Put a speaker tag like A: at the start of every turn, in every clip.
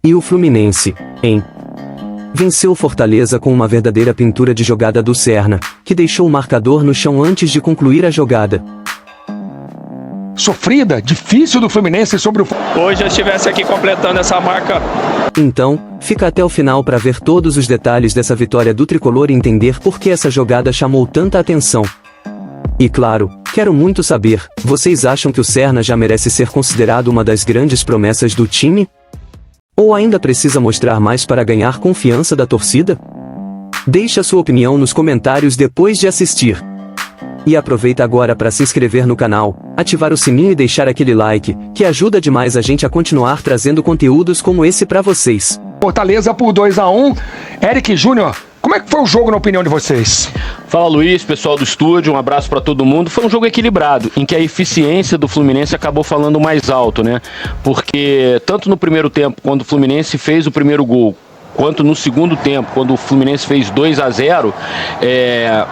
A: E o Fluminense, hein? Venceu o Fortaleza com uma verdadeira pintura de jogada do Serna, que deixou o marcador no chão antes de concluir a jogada.
B: Sofrida, difícil do Fluminense sobre o...
C: Hoje eu estivesse aqui completando essa marca.
A: Então, fica até o final para ver todos os detalhes dessa vitória do Tricolor e entender por que essa jogada chamou tanta atenção. E claro, quero muito saber, vocês acham que o Serna já merece ser considerado uma das grandes promessas do time? Ou ainda precisa mostrar mais para ganhar confiança da torcida? Deixe a sua opinião nos comentários depois de assistir. E aproveita agora para se inscrever no canal, ativar o sininho e deixar aquele like, que ajuda demais a gente a continuar trazendo conteúdos como esse para vocês.
B: Fortaleza por 2-1. Eric Júnior, como é que foi o jogo na opinião de vocês?
C: Fala Luiz, pessoal do estúdio, um abraço para todo mundo. Foi um jogo equilibrado, em que a eficiência do Fluminense acabou falando mais alto, né? Porque tanto no primeiro tempo, quando o Fluminense fez o primeiro gol, quanto no segundo tempo, quando o Fluminense fez 2-0,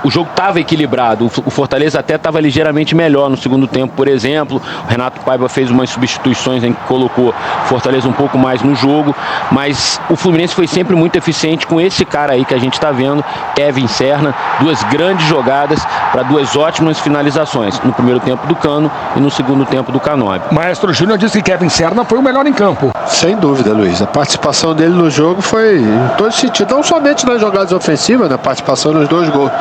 C: o jogo estava equilibrado. O Fortaleza até estava ligeiramente melhor no segundo tempo, por exemplo. O Renato Paiva fez umas substituições em que colocou o Fortaleza um pouco mais no jogo, mas o Fluminense foi sempre muito eficiente com esse cara aí que a gente está vendo, Kevin Serna, duas grandes jogadas para duas ótimas finalizações, no primeiro tempo do Cano e no segundo tempo do Canóbio.
B: Maestro Júnior disse que Kevin Serna foi o melhor em campo.
D: Sem dúvida, Luiz. A participação dele no jogo foi em todo sentido, não somente nas jogadas ofensivas, na participação nos dois gols,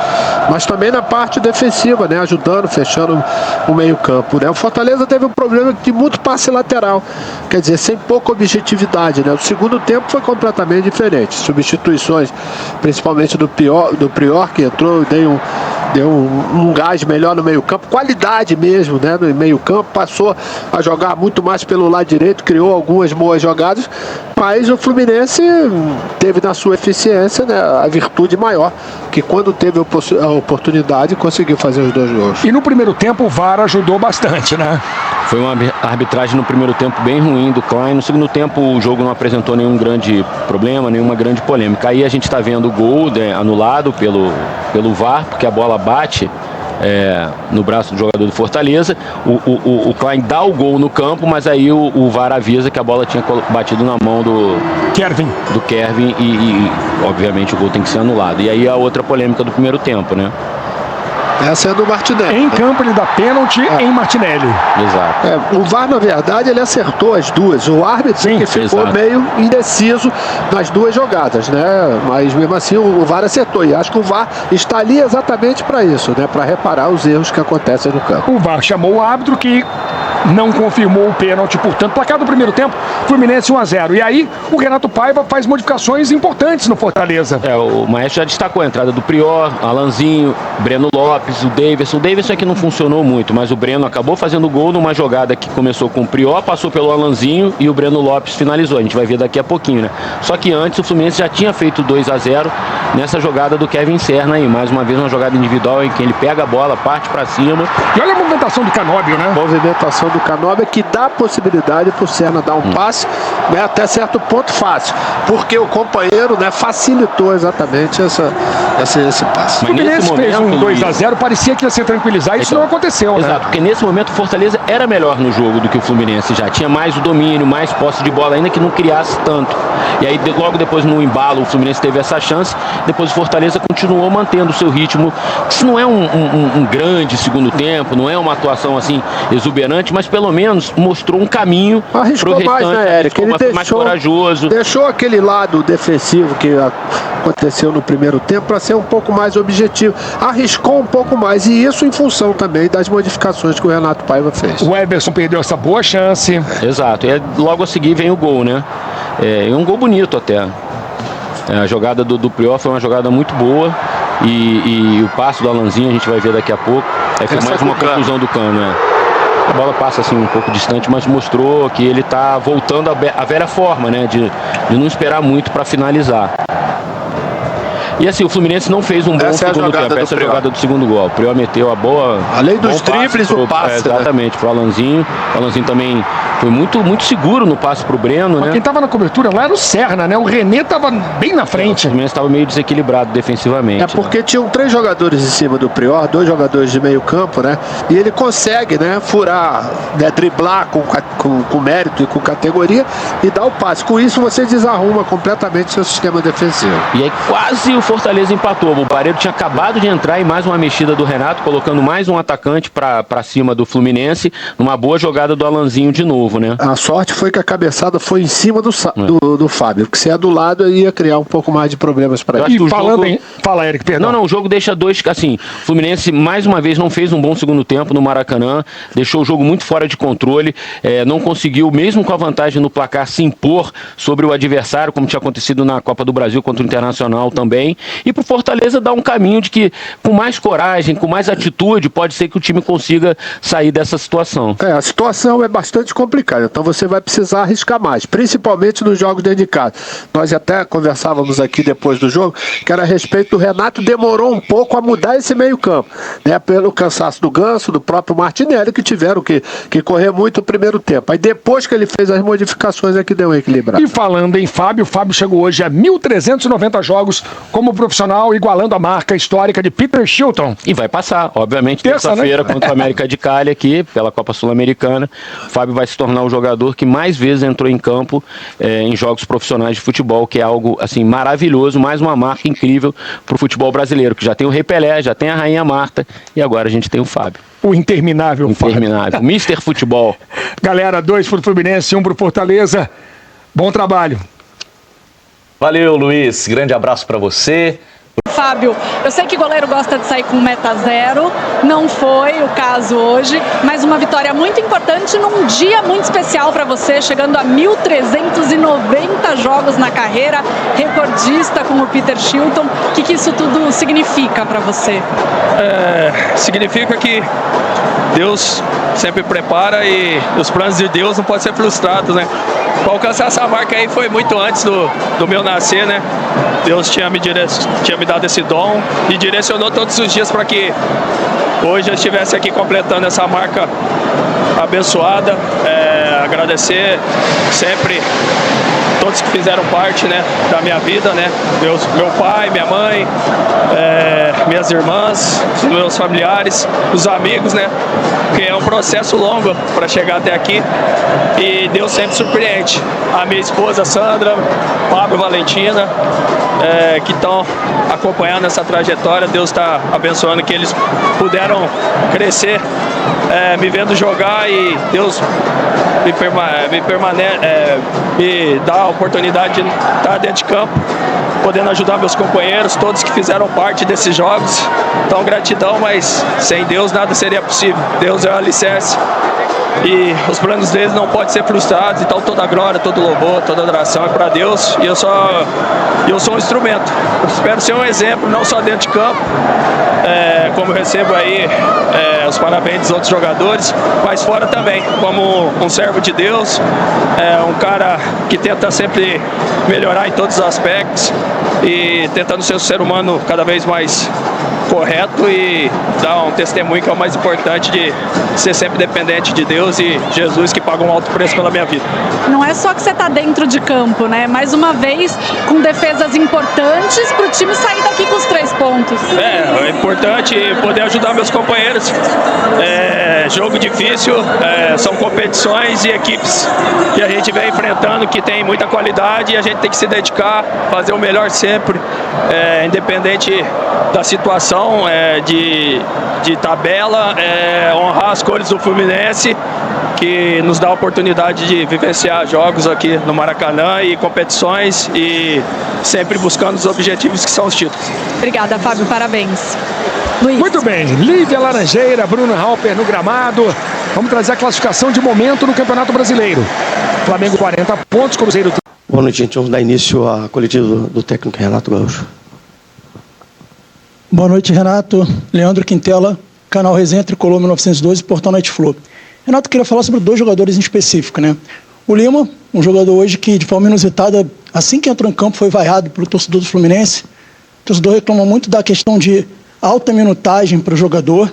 D: mas também na parte defensiva, né, ajudando, fechando o meio-campo, né? O Fortaleza teve um problema de muito passe lateral, quer dizer, sem pouca objetividade, né? O segundo tempo foi completamente diferente. Substituições, principalmente do Prior, que entrou, deu um gás melhor no meio-campo, qualidade mesmo, né, no meio-campo, passou a jogar muito mais pelo lado direito, criou algumas boas jogadas, mas o Fluminense teve na sua eficiência, né, a virtude maior, que quando teve a oportunidade conseguiu fazer os dois gols.
B: E no primeiro tempo o VAR ajudou bastante, né?
C: Foi uma arbitragem no primeiro tempo bem ruim do Klein. No segundo tempo o jogo não apresentou nenhum grande problema, nenhuma grande polêmica. Aí a gente está vendo o gol, né, anulado pelo VAR, porque a bola bate no braço do jogador do Fortaleza. O Klein dá o gol no campo, mas aí o VAR avisa que a bola tinha batido na mão do Kevin e obviamente o gol tem que ser anulado. E aí a outra polêmica do primeiro tempo, né?
D: Essa é do Martinelli.
B: Em campo ele dá pênalti em Martinelli.
C: Exato.
D: O VAR, na verdade, ele acertou as duas. O árbitro que ficou meio indeciso nas duas jogadas, né? Mas mesmo assim o VAR acertou. E acho que o VAR está ali exatamente para isso, né? Para reparar os erros que acontecem no campo.
B: O VAR chamou o árbitro que não confirmou o pênalti, portanto, placar do primeiro tempo, Fluminense 1-0. E aí o Renato Paiva faz modificações importantes no Fortaleza.
C: O Maestro já destacou a entrada do Prior, Alanzinho, Breno Lopes, o Davidson. O Davidson é que não funcionou muito, mas o Breno acabou fazendo gol numa jogada que começou com o Prior, passou pelo Alanzinho e o Breno Lopes finalizou. A gente vai ver daqui a pouquinho, né? Só que antes o Fluminense já tinha feito 2-0 nessa jogada do Kevin Serna aí. Mais uma vez uma jogada individual em que ele pega a bola, parte pra cima.
B: E olha a movimentação do Canóbio, né?
D: Movimentação do Canóbio que dá a possibilidade pro Serna dar um passe, né, até certo ponto fácil. Porque o companheiro, né, facilitou exatamente esse passe.
B: O Fluminense fez um 2-0, parecia que ia se tranquilizar, isso não aconteceu, né?
C: Exato, porque nesse momento o Fortaleza era melhor no jogo do que o Fluminense já. Tinha mais o domínio, mais posse de bola, ainda que não criasse tanto. E aí logo depois no embalo o Fluminense teve essa chance, depois o Fortaleza continuou mantendo o seu ritmo. Isso não é um grande segundo tempo, não é uma atuação assim exuberante, mas pelo menos mostrou um caminho pro restante,
D: mais, né, Eric? Ele
C: mais corajoso.
D: Deixou aquele lado defensivo que aconteceu no primeiro tempo para ser um pouco mais objetivo. Arriscou um pouco mais, e isso em função também das modificações que o Renato Paiva fez.
B: O Everson perdeu essa boa chance.
C: Exato, e logo a seguir vem o gol, né? É um gol bonito até. A jogada do Prior foi uma jogada muito boa e o passe do Alanzinho a gente vai ver daqui a pouco. Aí foi mais uma conclusão do Cano, né? A bola passa assim um pouco distante, mas mostrou que ele está voltando à velha forma, né? De não esperar muito para finalizar. E assim, o Fluminense não fez um bom segundo tempo. Essa é a jogada do segundo gol. O Prior meteu a boa...
D: Além dos dribles, o passe.
C: Exatamente, pro Alanzinho. O Alanzinho também foi muito seguro no passe pro Breno, né?
B: Quem tava na cobertura lá era o Serna, né? O René tava bem na frente.
C: O Fluminense tava meio desequilibrado defensivamente.
D: É porque tinham 3 jogadores em cima do Prior, 2 jogadores de meio campo, né? E ele consegue, né, furar, né, driblar com mérito e com categoria e dar o passe. Com isso você desarruma completamente seu sistema defensivo.
C: E aí quase o Fortaleza empatou. O Barreiro tinha acabado de entrar em mais uma mexida do Renato, colocando mais um atacante para cima do Fluminense, numa boa jogada do Alanzinho de novo, né?
D: A sorte foi que a cabeçada foi em cima do Fábio, porque se é do lado ia criar um pouco mais de problemas para ele.
B: E falando em... Fala, Eric, perdão.
C: Não, o jogo deixa dois, assim, o Fluminense mais uma vez não fez um bom segundo tempo no Maracanã, deixou o jogo muito fora de controle, não conseguiu, mesmo com a vantagem no placar, se impor sobre o adversário, como tinha acontecido na Copa do Brasil contra o Internacional também, e pro Fortaleza dar um caminho de que com mais coragem, com mais atitude, pode ser que o time consiga sair dessa situação.
D: A situação é bastante complicada, então você vai precisar arriscar mais, principalmente nos jogos dentro de casa. Nós até conversávamos aqui depois do jogo, que era a respeito do Renato, demorou um pouco a mudar esse meio campo, né, pelo cansaço do Ganso, do próprio Martinelli, que tiveram que correr muito o primeiro tempo. Aí depois que ele fez as modificações é que deu um equilibrado.
B: E falando em Fábio, o Fábio chegou hoje a 1.390 jogos como profissional, igualando a marca histórica de Peter Shilton.
C: E vai passar, obviamente, terça-feira, né? Contra o América de Cali aqui, pela Copa Sul-Americana. O Fábio vai se tornar o jogador que mais vezes entrou em campo em jogos profissionais de futebol, que é algo assim maravilhoso, mais uma marca incrível para o futebol brasileiro, que já tem o Rei Pelé, já tem a Rainha Marta e agora a gente tem o Fábio.
B: O interminável
C: Fábio. Mr. Futebol.
B: Galera, 2 pro Fluminense, 1 pro Fortaleza. Bom trabalho.
E: Valeu, Luiz. Grande abraço para você.
F: Fábio, eu sei que goleiro gosta de sair com meta zero, não foi o caso hoje, mas uma vitória muito importante num dia muito especial para você, chegando a 1.390 jogos na carreira, recordista como o Peter Shilton. O que isso tudo significa para você?
G: Significa que Deus sempre prepara e os planos de Deus não podem ser frustrados, né? Para alcançar essa marca aí foi muito antes do meu nascer, né? Deus tinha me dado esse dom e direcionou todos os dias para que hoje eu estivesse aqui completando essa marca abençoada. Agradecer sempre todos que fizeram parte, né, da minha vida, né? Meu pai, minha mãe, minhas irmãs, os meus familiares, os amigos, né? Porque é um processo longo para chegar até aqui e Deus sempre surpreende. A minha esposa Sandra, Pablo, Valentina, que estão acompanhando essa trajetória, Deus está abençoando que eles puderam crescer me vendo jogar e Deus me dá a oportunidade de estar dentro de campo, podendo ajudar meus companheiros, todos que fizeram parte desses jogos. Então, gratidão, mas sem Deus nada seria possível. Deus é o alicerce e os planos deles não podem ser frustrados. Então, toda a glória, todo louvor, toda adoração é para Deus e eu sou um instrumento. Eu espero ser um exemplo, não só dentro de campo, como eu recebo aí os parabéns dos outros jogadores, mas fora também, como um servo de Deus, um cara que tenta sempre melhorar em todos os aspectos e tentando ser um ser humano cada vez mais correto e dar um testemunho que é o mais importante, de ser sempre dependente de Deus e Jesus, que paga um alto preço pela minha vida.
F: Não é só que você está dentro de campo, né? Mais uma vez com defesas importantes para o time sair daqui com os 3 pontos.
G: É importante poder ajudar meus companheiros. Jogo difícil, são competições e equipes que a gente vem enfrentando, que tem muita qualidade e a gente tem que se dedicar, fazer o melhor sempre, independente da situação de tabela, honrar as cores do Fluminense, que nos dá a oportunidade de vivenciar jogos aqui no Maracanã e competições e sempre buscando os objetivos que são os títulos.
F: Obrigada, Fábio, parabéns. Luiz.
B: Muito bem, Lívia Laranjeira, Bruno Halper no gramado. Vamos trazer a classificação de momento no Campeonato Brasileiro. Flamengo 40 pontos, Cruzeiro...
H: Boa noite, gente. Vamos dar início à coletiva do técnico Renato Gaúcho.
I: Boa noite, Renato. Leandro Quintela, canal Resenha Tricolor 1912, Portal Netflow. Renato, queria falar sobre 2 jogadores em específico, né? O Lima, um jogador hoje que, de forma inusitada, assim que entrou em campo, foi vaiado pelo torcedor do Fluminense. torcedor reclama muito da questão de alta minutagem para o jogador.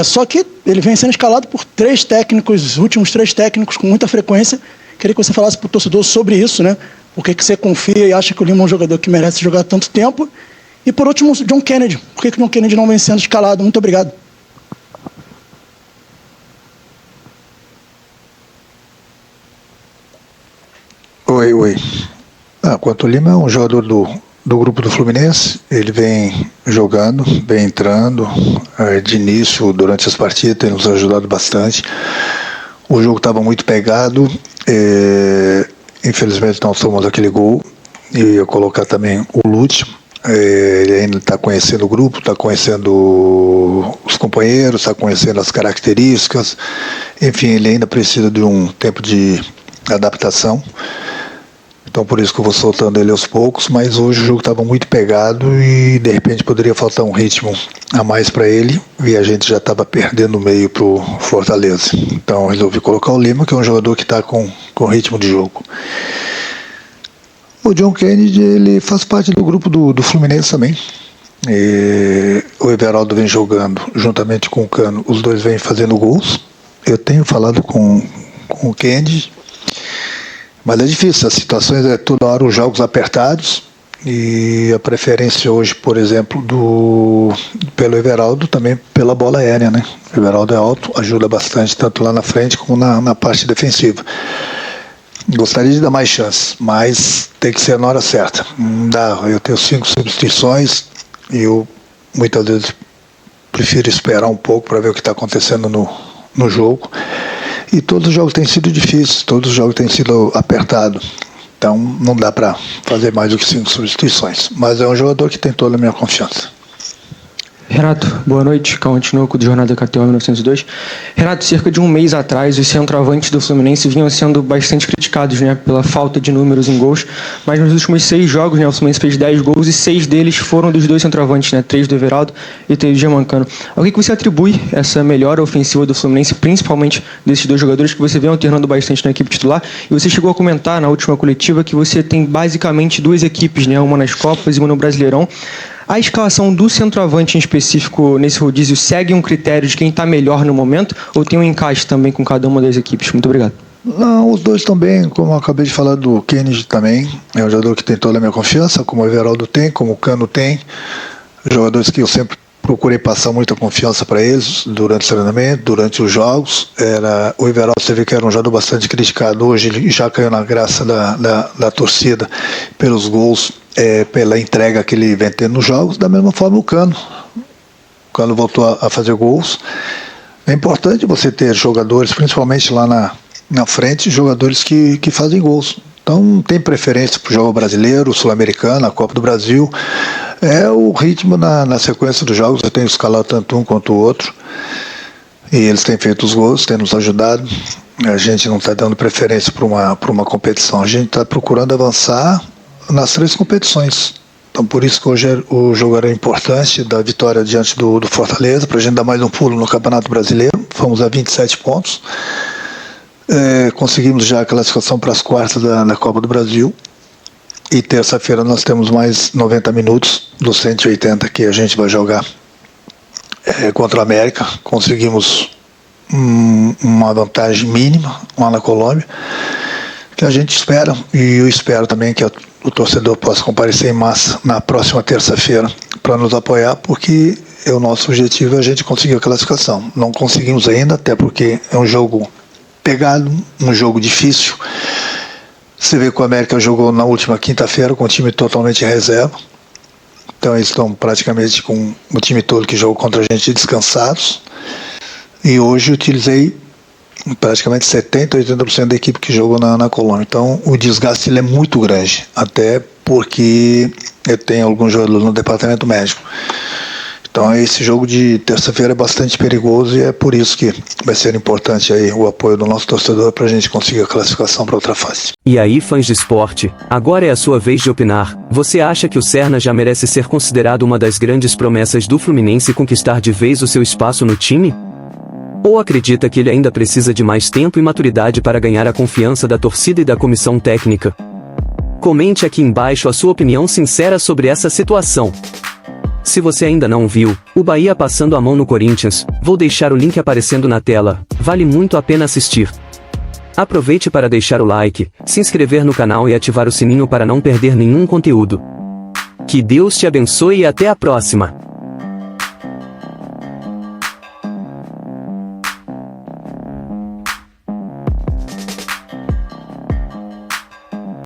I: Só que ele vem sendo escalado por 3 técnicos, os últimos 3 técnicos, com muita frequência. Queria que você falasse para o torcedor sobre isso, né? Por que você confia e acha que o Lima é um jogador que merece jogar tanto tempo? E por último, John Kennedy. Por que o John Kennedy não vem sendo escalado? Muito obrigado.
J: Oi. Quanto ao Lima, é um jogador do grupo do Fluminense. Ele vem jogando, vem entrando de início durante as partidas, tem nos ajudado bastante. O jogo estava muito pegado, infelizmente nós tomamos aquele gol. Eu ia colocar também o Lúcio. Ele ainda está conhecendo o grupo, está conhecendo os companheiros, está conhecendo as características. Enfim, ele ainda precisa de um tempo de adaptação. Então por isso que eu vou soltando ele aos poucos, mas hoje o jogo estava muito pegado e de repente poderia faltar um ritmo a mais para ele e a gente já estava perdendo o meio para o Fortaleza. Então resolvi colocar o Lima, que é um jogador que está com ritmo de jogo. O John Kennedy, ele faz parte do grupo do Fluminense também. O Everaldo vem jogando juntamente com o Cano, os dois vêm fazendo gols. Eu tenho falado com o Kennedy, mas é difícil, as situações toda hora os jogos apertados e a preferência hoje, por exemplo, pelo Everaldo também pela bola aérea, né? O Everaldo é alto, ajuda bastante tanto lá na frente como na parte defensiva. Gostaria de dar mais chances, mas tem que ser na hora certa. Não dá, eu tenho 5 substituições e eu muitas vezes prefiro esperar um pouco para ver o que está acontecendo no jogo. E todos os jogos têm sido difíceis, todos os jogos têm sido apertados. Então não dá para fazer mais do que 5 substituições. Mas é um jogador que tem toda a minha confiança.
K: Renato, boa noite. Cauã Tinoco, do Jornal da KTO 1902. Renato, cerca de um mês atrás, os centroavantes do Fluminense vinham sendo bastante criticados, né, pela falta de números em gols, mas nos últimos 6 jogos, né, o Fluminense fez 10 gols e 6 deles foram dos 2 centroavantes, né, 3 do Everaldo e 3 do Germancano. Ao que você atribui essa melhora ofensiva do Fluminense, principalmente desses 2 jogadores que você vem alternando bastante na equipe titular? E você chegou a comentar na última coletiva que você tem basicamente 2 equipes, né, uma nas Copas e uma no Brasileirão. A escalação do centroavante em específico nesse rodízio segue um critério de quem está melhor no momento ou tem um encaixe também com cada uma das equipes? Muito obrigado.
J: Não, os dois também, como eu acabei de falar do Kennedy também, é um jogador que tem toda a minha confiança, como o Everaldo tem, como o Cano tem, jogadores que eu sempre procurei passar muita confiança para eles durante o treinamento, durante os jogos. O Everaldo, você vê que era um jogador bastante criticado, hoje ele já caiu na graça da torcida pelos gols, pela entrega que ele vem tendo nos jogos. Da mesma forma o Cano voltou a fazer gols. É importante você ter jogadores, principalmente lá na frente, jogadores que fazem gols. Então tem preferência para o jogo brasileiro, sul-americano, a Copa do Brasil. É o ritmo na sequência dos jogos. Eu tenho escalado tanto um quanto o outro e eles têm feito os gols, têm nos ajudado. A gente não está dando preferência para uma competição, a gente está procurando avançar nas 3 competições. Então por isso que hoje o jogo era importante, da vitória diante do Fortaleza, para a gente dar mais um pulo no Campeonato Brasileiro. Fomos a 27 pontos. Conseguimos já a classificação para as quartas da Copa do Brasil. E terça-feira nós temos mais 90 minutos dos 180 que a gente vai jogar contra o América. Conseguimos uma vantagem mínima lá na Colômbia, que a gente espera, e eu espero também que o torcedor possa comparecer em massa na próxima terça-feira para nos apoiar, porque o nosso objetivo é a gente conseguir a classificação. Não conseguimos ainda, até porque é um jogo pegado, um jogo difícil. Você vê que o América jogou na última quinta-feira com o time totalmente em reserva. Então eles estão praticamente com o time todo que jogou contra a gente descansados. E hoje eu utilizei praticamente 70%, 80% da equipe que jogou na Colômbia. Então o desgaste ele é muito grande, até porque eu tenho alguns jogadores no departamento médico. Então esse jogo de terça-feira é bastante perigoso e é por isso que vai ser importante aí o apoio do nosso torcedor para a gente conseguir a classificação para outra fase.
A: E aí, fãs de esporte, agora é a sua vez de opinar. Você acha que o Serna já merece ser considerado uma das grandes promessas do Fluminense e conquistar de vez o seu espaço no time? Ou acredita que ele ainda precisa de mais tempo e maturidade para ganhar a confiança da torcida e da comissão técnica? Comente aqui embaixo a sua opinião sincera sobre essa situação. Se você ainda não viu o Bahia passando a mão no Corinthians, vou deixar o link aparecendo na tela, vale muito a pena assistir. Aproveite para deixar o like, se inscrever no canal e ativar o sininho para não perder nenhum conteúdo. Que Deus te abençoe e até a próxima!